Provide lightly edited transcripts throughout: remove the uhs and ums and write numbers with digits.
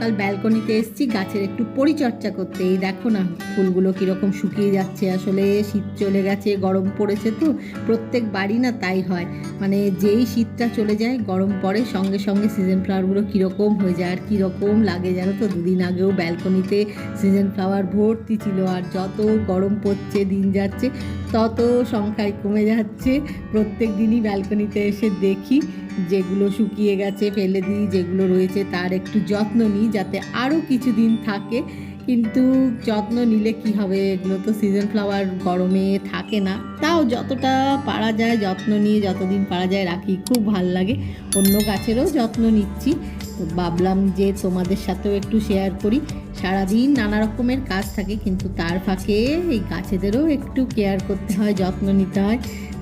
সকাল ব্যালকনিতে এসেছি গাছের একটু পরিচর্যা করতে। এই দেখো না ফুলগুলো কীরকম শুকিয়ে যাচ্ছে। আসলে শীত চলে গেছে, গরম পড়েছে, তো প্রত্যেক বাড়ি না তাই হয়, মানে যেই শীতটা চলে যায় গরম পড়ে সঙ্গে সঙ্গে সিজন ফ্লাওয়ারগুলো কীরকম হয়ে যায় আর কীরকম লাগে জানো তো। দুদিন আগেও ব্যালকনিতে সিজন ফ্লাওয়ার ভর্তি ছিল, আর যত গরম পড়ছে দিন যাচ্ছে তত সংখ্যায় কমে যাচ্ছে। প্রত্যেক দিনই ব্যালকনিতে এসে দেখি যেগুলো শুকিয়ে গেছে ফেলে দিই, যেগুলো রয়েছে তার একটু যত্ন নিই যাতে আরও কিছুদিন থাকে। কিন্তু যত্ন নিলে কি হবে, এগুলো তো সিজন ফ্লাওয়ার গরমে থাকে না, তাও যতটা পারা যায় যত্ন নিয়ে যতদিন পারা যায় রাখি, খুব ভাল লাগে। অন্য গাছেরও যত্ন নিচ্ছি, তো ভাবলাম যে তোমাদের সাথেও একটু শেয়ার করি। সারাদিন নানা রকমের কাজ থাকে, কিন্তু তার ফাঁকে এই গাছেদেরও একটু কেয়ার করতে হয়, যত্ন নিতে হয়,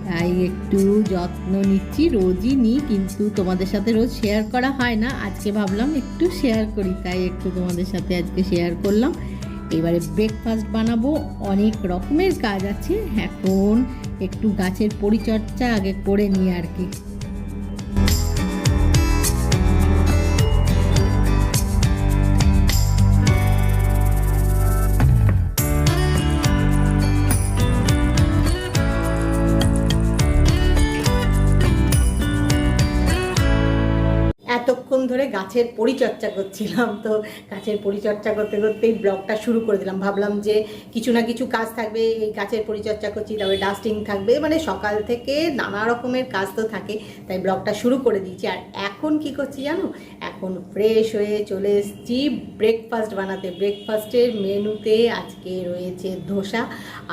তাই একটু যত্ন নিচ্ছি। রোজই নিই, কিন্তু তোমাদের সাথে রোজ শেয়ার করা হয় না। আজকে ভাবলাম একটু শেয়ার করি, তাই একটু তোমাদের সাথে আজকে শেয়ার করলাম। এবারে ব্রেকফাস্ট বানাবো, অনেক রকমের কাজ আছে, এখন একটু গাছের পরিচর্যা আগে করে নিই আর কি। এতক্ষণ ধরে গাছের পরিচর্যা করছিলাম, তো গাছের পরিচর্যা করতে করতেই ব্লগটা শুরু করে দিলাম। ভাবলাম যে কিছু না কিছু কাজ থাকবে, এই গাছের পরিচর্যা করছি, তবে ডাস্টিং থাকবে, মানে সকাল থেকে নানা রকমের কাজ তো থাকে, তাই ব্লগটা শুরু করে দিয়েছি। আর এখন কি করছি জানো, এখন ফ্রেশ হয়ে চলে এসেছি ব্রেকফাস্ট বানাতে। ব্রেকফাস্টের মেনুতে আজকে রয়েছে ধোসা,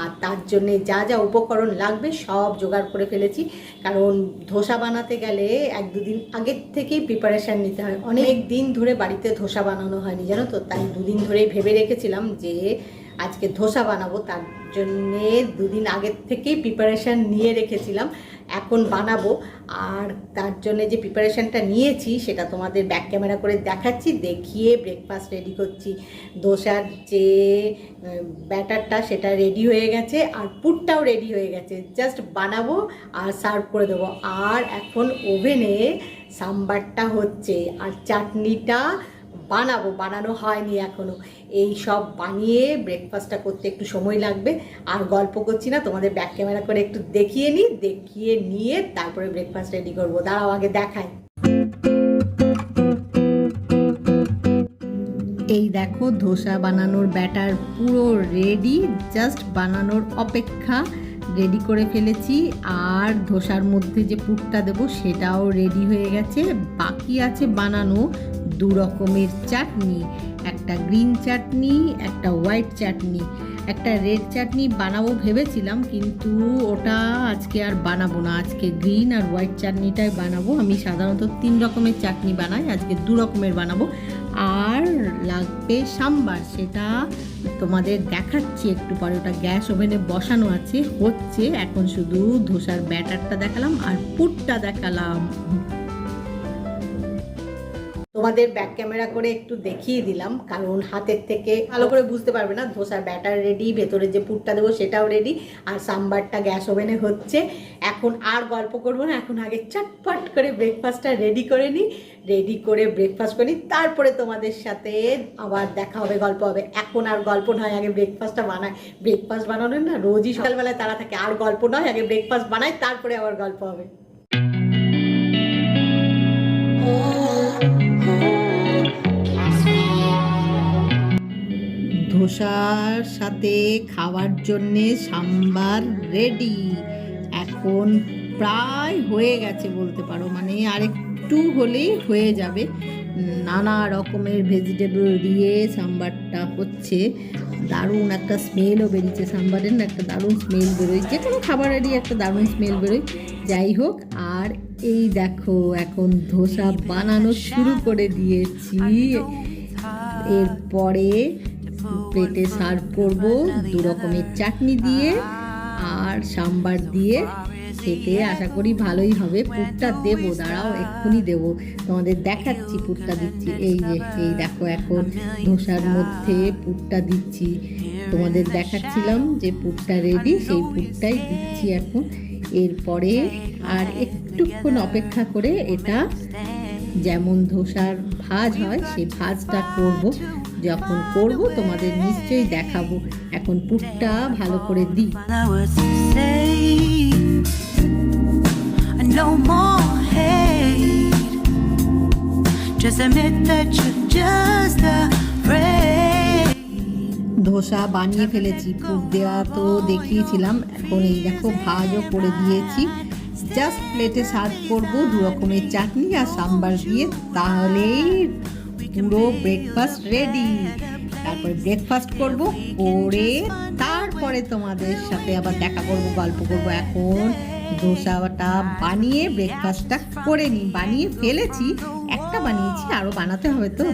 আর তার জন্যে যা যা উপকরণ লাগবে সব জোগাড় করে ফেলেছি, কারণ ধোসা বানাতে গেলে 1-2 দিন আগের থেকেই প্রিপারেশান নিতে হয়। অনেক দিন ধরে বাড়িতে ধোসা বানানো হয়নি জানো তো, তাই 2 দিন ধরেই ভেবে রেখেছিলাম যে আজকে ধোসা বানাবো, তার জন্যে 2 দিন আগের থেকেই প্রিপারেশান নিয়ে রেখেছিলাম। এখন বানাবো, আর তার জন্যে যে প্রিপারেশানটা নিয়েছি সেটা তোমাদের ব্যাক ক্যামেরা করে দেখাচ্ছি, দেখিয়ে ব্রেকফাস্ট রেডি করছি। ধোসার যে ব্যাটারটা সেটা রেডি হয়ে গেছে, আর পুরটাও রেডি হয়ে গেছে, জাস্ট বানাবো আর সার্ভ করে দেবো। আর এখন ওভেনে সাম্বারটা হচ্ছে, আর চাটনিটা বানানো হয়নি এখনও। এই সব বানিয়ে ব্রেকফাস্টটা করতে একটু সময় লাগবে। আর গল্প করছি না, তোমাদের ব্যাক ক্যামেরা করে একটু দেখিয়ে নিয়ে তারপরে ব্রেকফাস্ট রেডি করবো। দাঁড়াও আগে দেখাই। এই দেখো ধোসা বানানোর ব্যাটার পুরো রেডি, জাস্ট বানানোর অপেক্ষা। রেডি করে ফেলেছি, আর ধোসার মধ্যে যে পুরটা দেবো সেটাও রেডি হয়ে গেছে। বাকি আছে বানানো 2 রকমের চাটনি, একটা গ্রিন চাটনি, একটা হোয়াইট চাটনি। একটা রেড চাটনি বানাবো ভেবেছিলাম, কিন্তু ওটা আজকে আর বানাবো না, আজকে গ্রিন আর হোয়াইট চাটনিটাই বানাবো। আমি সাধারণত 3 রকমের চাটনি বানাই, আজকে 2 রকমের বানাবো। আর লাগবে সাম্বার, সেটা তোমাদের দেখাচ্ছি একটু পরে। ওটা গ্যাস ওভেনে বসানো আছে, হচ্ছে। এখন শুধু ধোসার ব্যাটারটা দেখালাম আর পুরটা দেখালাম। তোমাদের ব্যাক ক্যামেরা করে একটু দেখিয়ে দিলাম, কারণ হাতের থেকে ভালো করে বুঝতে পারবে না। ধোসার ব্যাটার রেডি, ভেতরে যে পুরটা দেবো সেটাও রেডি, আর সাম্বারটা গ্যাস ওভেনে হচ্ছে। এখন আর গল্প করবো না, এখন আগে চটপট করে ব্রেকফাস্টটা রেডি করে নিই, ব্রেকফাস্ট করি, তারপরে তোমাদের সাথে আবার দেখা হবে, গল্প হবে। এখন আর গল্প নয়, আগে ব্রেকফাস্টটা বানাই। ব্রেকফাস্ট বানানোর না রোজই সকালবেলায় তারা থাকে, আর গল্প নয়, আগে ব্রেকফাস্ট বানাই, তারপরে আবার গল্প হবে। ধোসার সাথে খাওয়ার জন্যে সাম্বার রেডি, এখন প্রায় হয়ে গেছে বলতে পারো, মানে আরেকটু হলেই হয়ে যাবে। নানা রকমের ভেজিটেবল দিয়ে সাম্বারটা হচ্ছে, দারুণ একটা স্মেলও বেরিয়েছে। সাম্বারের না একটা দারুণ স্মেল বেরোয়, যে কোনো খাবারেরই একটা দারুণ স্মেল বেরোয়। যাই হোক, আর এই দেখো এখন ধোসা বানানো শুরু করে দিয়েছি। এরপরে প্লেটে সার্ভ করব 2 রকমের চাটনি দিয়ে আর সাম্বার দিয়ে। খেতে আশা করি ভালোই হবে। পুরটা দেবো, দাঁড়াও এক্ষুনি দেবো, তোমাদের দেখাচ্ছি পুরটা দিচ্ছি। এই দেখো এখন ধোসার মধ্যে পুরটা দিচ্ছি, তোমাদের দেখাচ্ছিলাম যে পুরটা রেডি, সেই পুরটাই দিচ্ছি এখন। এরপরে আর একটুক্ষণ অপেক্ষা করে এটা যেমন ধোসার ভাজ হয় সেই ভাজটা করব। যখন করব তোমাদের নিশ্চয়ই দেখাবো। এখন পুরটা ভালো করে দিই। No more hate. Just admit that you're just afraid. Dosa বানিয়ে ফেলেছি, পুর দেওয়া তো দেখিয়েছিলাম। এখন এই দেখো ভাজও করে দিয়েছি। জাস্ট প্লেটে সার্ভ করবো 2 রকমের চাটনি আর সাম্বার দিয়ে, তাহলেই পুরো ব্রেকফাস্ট রেডি। তারপরে ব্রেকফাস্ট করব, করে তারপরে তোমাদের সাথে আবার দেখা করব, গল্প করব। এখন ধোসাটা বানিয়ে ব্রেকফাস্টটা করে নিই। বানিয়ে ফেলেছি, একটা বানিয়েছি, আরও বানাতে হবে তো।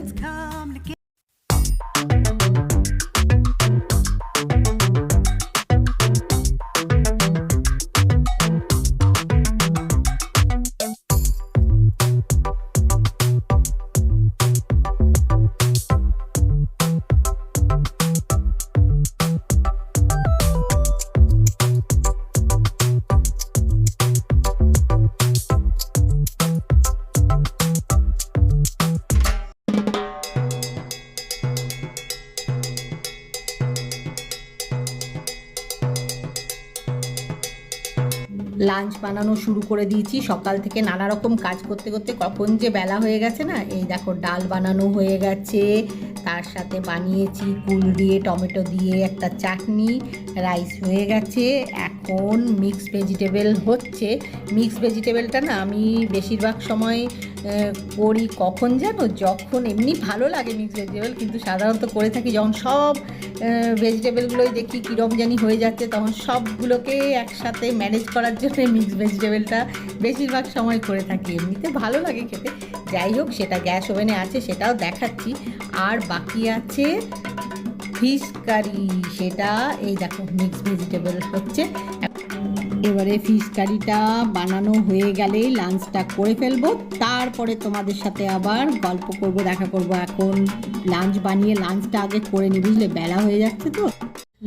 লাঞ্চ বানানো শুরু করে দিয়েছি। সকাল থেকে নানা রকম কাজ করতে করতে কখন যে বেলা হয়ে গেছে না। এই দেখো ডাল বানানো হয়ে গেছে, তার সাথে বানিয়েছি কুল দিয়ে টমেটো দিয়ে একটা চাটনি, রাইস হয়ে গেছে। এখন মিক্স ভেজিটেবল হচ্ছে। মিক্স ভেজিটেবলটা না আমি বেশিরভাগ সময় করি কখন জানো, যখন এমনি ভালো লাগে মিক্স ভেজিটেবল, কিন্তু সাধারণত করে থাকি যখন সব ভেজিটেবলগুলোই দেখি কীরকম জানি হয়ে যাচ্ছে, তখন সবগুলোকে একসাথে ম্যানেজ করার জন্য মিক্স ভেজিটেবলটা বেশিরভাগ সময় করে থাকি। এমনিতে ভালো লাগে খেতে। যাই হোক, সেটা গ্যাস ওভেনে আছে, সেটাও দেখাচ্ছি। আর বাকি আছে ফিশ কারি, সেটা এই দেখো মিক্স ভেজিটেবল হচ্ছে। এবারে ফিশ কারিটা বানানো হয়ে গেলেই লাঞ্চটা করে ফেলবো, তারপরে তোমাদের সাথে আবার গল্প করব, দেখা করব। এখন লাঞ্চ বানিয়ে লাঞ্চটা আগে করে নিই, বুঝলে, বেলা হয়ে যাচ্ছে তো।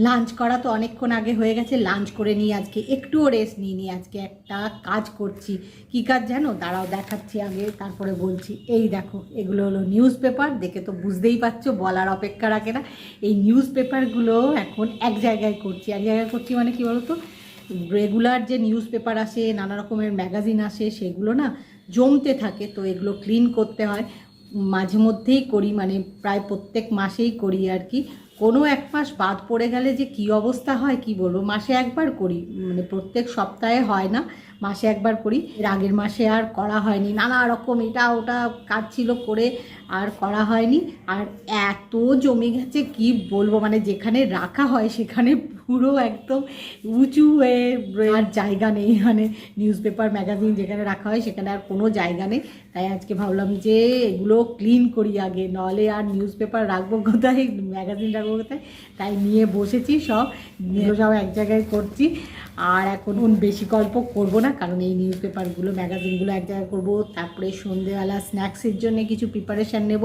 লাঞ্চ করা তো অনেকক্ষণ আগে হয়ে গেছে, লাঞ্চ করে নিই। আজকে একটুও রেস্ট নিইনি, আজকে একটা কাজ করছি। কি কাজ জানো? দাঁড়াও দেখাচ্ছি আগে, তারপরে বলছি। এই দেখো, এগুলো হলো নিউজ পেপার, দেখে তো বুঝতেই পারছো, বলার অপেক্ষা রাখে না। এই নিউজ পেপারগুলো এখন এক জায়গায় করছি। এক জায়গায় করছি মানে কি বলো তো, রেগুলার যে নিউজ পেপার আসে, নানা রকমের ম্যাগাজিন আসে, সেগুলো না জমতে থাকে, তো এগুলো ক্লিন করতে হয়। মাঝে মধ্যেই করি, মানে প্রায় প্রত্যেক মাসেই করি আর কি। কোনো এক মাস বাদ পড়ে গেলে যে কী অবস্থা হয় কি বলবো। মাসে একবার করি, মানে প্রত্যেক সপ্তাহে হয় না, মাসে একবার করি। এর আগের মাসে আর করা হয়নি, নানা রকম এটা ওটা কাজ ছিল, করে আর করা হয়নি। আর এত জমে গেছে কি বলবো, মানে যেখানে রাখা হয় সেখানে পুরো একদম উঁচু হয়ে, আর জায়গা নেই। মানে নিউজ পেপার ম্যাগাজিন যেখানে রাখা হয় সেখানে আর কোনো জায়গা নেই। তাই আজকে ভাবলাম যে এগুলো ক্লিন করি আগে, নাহলে আর নিউজ পেপার রাখবো কোথায়, ম্যাগাজিন রাখবো কোথায়। তাই নিয়ে বসেছি, সব এক জায়গায় করছি। আর এখন বেশি গল্প করব না, কারণ এই নিউজ পেপারগুলো ম্যাগাজিনগুলো এক জায়গায় করবো। তারপরে সন্ধেবেলা স্ন্যাক্সের জন্য কিছু প্রিপারেশান নেব।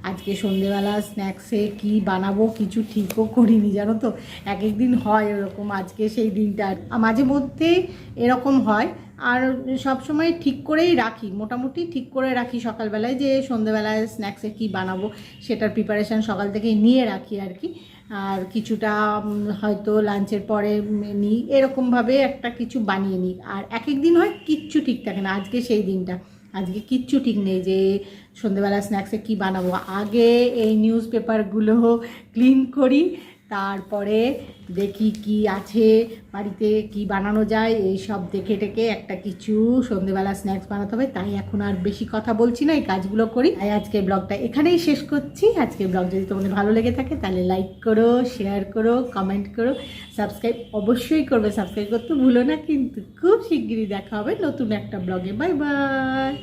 আজকে সন্ধেবেলা স্ন্যাক্সে কি বানাবো কিছু ঠিকও করিনি, জানো তো। এক এক দিন হয় এরকম, আজকে সেই দিনটা। মাঝে মধ্যে এরকম হয়, আর সব সময় ঠিক করেই রাখি, মোটামুটি ঠিক করে রাখি সকালবেলায়, যে সন্ধেবেলায় স্ন্যাক্সে কি বানাবো সেটার প্রিপারেশান সকাল থেকেই নিয়ে রাখি আর কি। আর কিছুটা হয়তো লাঞ্চের পরে নিই, এরকমভাবে একটা কিছু বানিয়ে নিই। আর এক এক দিন হয় কিচ্ছু ঠিক থাকে না, আজকে সেই দিনটা। আজকে কিচ্ছু ঠিক নেই যে সন্ধেবেলা স্ন্যাক্সে কি বানাবো। আগে এই নিউজ পেপারগুলো ক্লিন করি, তারপরে দেখি কি আছে বাড়িতে, কি বানানো যায়, এই সব দেখে টেকে একটা কিছু সন্ধেবেলা স্ন্যাক্স বানাতে হবে। তাই এখন আর বেশি কথা বলছি না, এই কাজগুলো করি। তাই আজকে ব্লগটা এখানেই শেষ করছি। আজকে ব্লগ যদি তোমাদের ভালো লেগে থাকে তাহলে লাইক করো, শেয়ার করো, কমেন্ট করো, সাবস্ক্রাইব অবশ্যই করবে। সাবস্ক্রাইব করতে ভুলো না কিন্তু। খুব শিগগিরই দেখা হবে নতুন একটা ব্লগে। Bye bye.